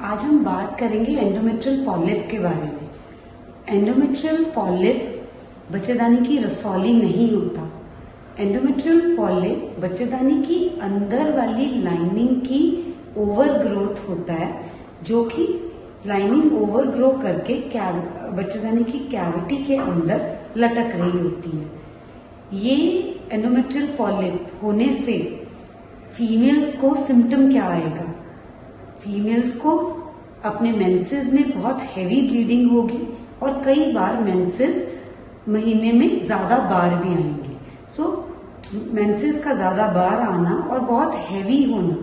आज हम बात करेंगे एंडोमेट्रियल पॉलिप के बारे में। एंडोमेट्रियल पॉलिप बच्चेदानी की रसौली नहीं होता। एंडोमेट्रियल पॉलिप बच्चेदानी की अंदर वाली लाइनिंग की ओवर ग्रोथ होता है, जो कि लाइनिंग ओवर ग्रो करके बच्चेदानी की कैविटी के अंदर लटक रही होती है। ये एंडोमेट्रियल पॉलिप होने से फीमेल्स को सिम्टम क्या आएगा? फीमेल्स को अपने मेंसेस में बहुत हैवी ब्लीडिंग होगी और कई बार मेंसेस महीने में ज्यादा बार भी आएंगे। मेंसेस का ज्यादा बार आना और बहुत हैवी होना,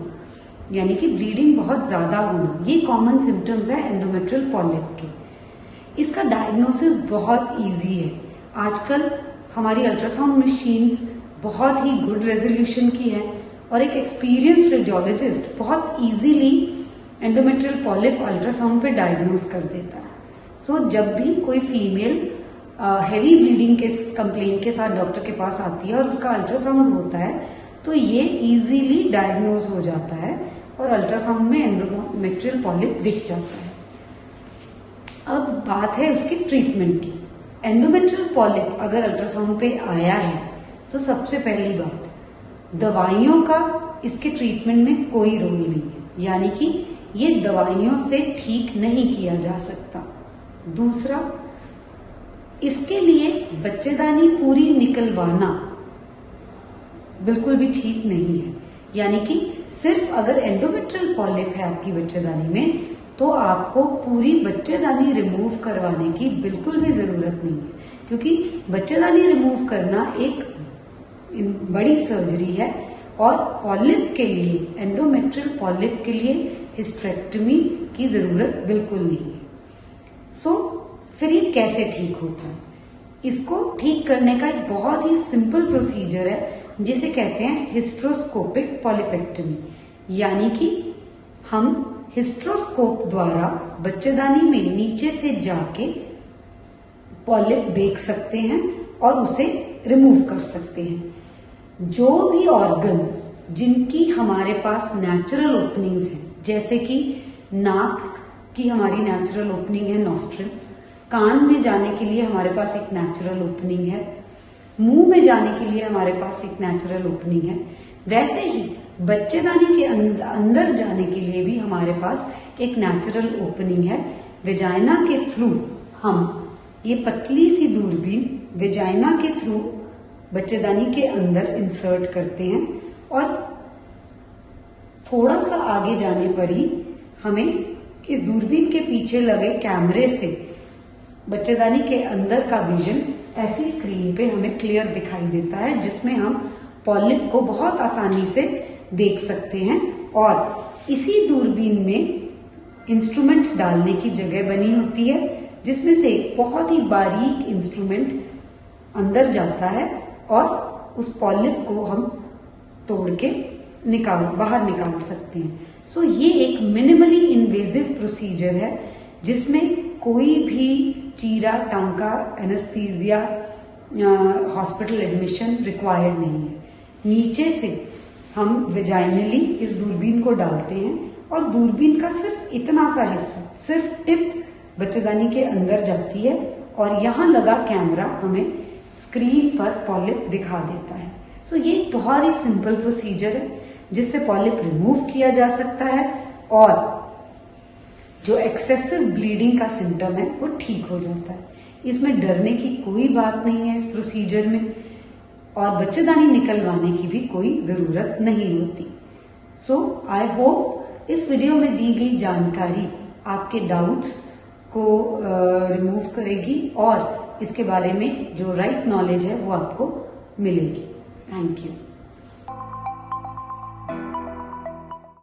यानी कि ब्लीडिंग बहुत ज्यादा होना, ये कॉमन सिम्टम्स है एंडोमेट्रियल पॉलिप के। इसका डायग्नोसिस बहुत इजी है। आजकल हमारी अल्ट्रासाउंड मशीन्स बहुत ही गुड रेजोल्यूशन की है और एक एक्सपीरियंस रेडियोलॉजिस्ट बहुत इजीली एंडोमेट्रियल पॉलिप अल्ट्रासाउंड पे डायग्नोज कर देता है। जब भी कोई फीमेल हैवी ब्लीडिंग के कंप्लेन के साथ डॉक्टर के पास आती है और उसका अल्ट्रासाउंड होता है तो ये इजीली डायग्नोज हो जाता है और अल्ट्रासाउंड में एंडोमेट्रियल पॉलिप दिख जाता है। अब बात है उसकी ट्रीटमेंट की। एंडोमेट्रियल पॉलिप अगर अल्ट्रासाउंड पे आया है तो सबसे पहली बात, दवाइयों का इसके ट्रीटमेंट में कोई रोल नहीं है, यानी कि ये दवाइयों से ठीक नहीं किया जा सकता। दूसरा, इसके लिए बच्चेदानी पूरी निकलवाना बिल्कुल भी ठीक नहीं है, यानी कि सिर्फ अगर एंडोमेट्रियल पॉलिप है आपकी बच्चेदानी में तो आपको पूरी बच्चेदानी रिमूव करवाने की बिल्कुल भी जरूरत नहीं है, क्योंकि बच्चेदानी रिमूव करना एक बड़ी सर्जरी है और पॉलिप के लिए, एंडोमेट्रियल पॉलिप के लिए हिस्टेरेक्टमी की जरूरत बिल्कुल नहीं है। फिर ये कैसे ठीक होता है? इसको ठीक करने का एक बहुत ही सिंपल प्रोसीजर है जिसे कहते हैं हिस्ट्रोस्कोपिक पॉलिपेक्टमी, यानी कि हम हिस्ट्रोस्कोप द्वारा बच्चेदानी में नीचे से जाके पॉलिप देख सकते हैं और उसे रिमूव कर सकते हैं। जो भी ऑर्गन्स जिनकी हमारे पास नेचुरल ओपनिंग्स हैं, जैसे कि नाक की हमारी नेचुरल ओपनिंग है नॉस्ट्रिल, कान में जाने के लिए हमारे पास एक नेचुरल ओपनिंग है, मुंह में जाने के लिए हमारे पास एक नेचुरल ओपनिंग है, वैसे ही बच्चेदानी के अंदर जाने के लिए भी हमारे पास एक नेचुरल ओपनिंग है। वेजाइना के थ्रू हम ये पतली सी दूरबीन वेजाइना के थ्रू बच्चेदानी के अंदर इंसर्ट करते हैं और थोड़ा सा आगे जाने पर ही हमें इस दूरबीन के पीछे लगे कैमरे से बच्चेदानी के अंदर का विजन ऐसी स्क्रीन पे हमें क्लियर दिखाई देता है, जिसमें हम पॉलिप को बहुत आसानी से देख सकते हैं। और इसी दूरबीन में इंस्ट्रूमेंट डालने की जगह बनी होती है, जिसमें से एक बहुत ही बारीक इंस्ट्रूमेंट अंदर जाता है और उस पॉलिप को हम तोड़ के बाहर निकाल सकते हैं। ये एक मिनिमली इन्वेजिव प्रोसीजर है जिसमें कोई भी चीरा, टांका, एनेस्थीसिया, हॉस्पिटल एडमिशन रिक्वायर्ड नहीं है। नीचे से हम वेजाइनली इस दूरबीन को डालते हैं और दूरबीन का सिर्फ इतना सा हिस्सा, सिर्फ टिप बच्चेदानी के अंदर जाती है और यहाँ लगा कैमरा हमें स्क्रीन पर पॉलिप दिखा देता है। ये एक बहुत ही सिंपल प्रोसीजर है जिससे पॉलिप रिमूव किया जा सकता है और जो एक्सेसिव ब्लीडिंग का सिम्टम है वो ठीक हो जाता है। इसमें डरने की कोई बात नहीं है इस प्रोसीजर में, और बच्चेदानी निकलवाने की भी कोई जरूरत नहीं होती। आई होप इस वीडियो में दी गई जानकारी आपके डाउट्स को रिमूव करेगी और इसके बारे में जो राइट नॉलेज है वो आपको मिलेगी। Thank you.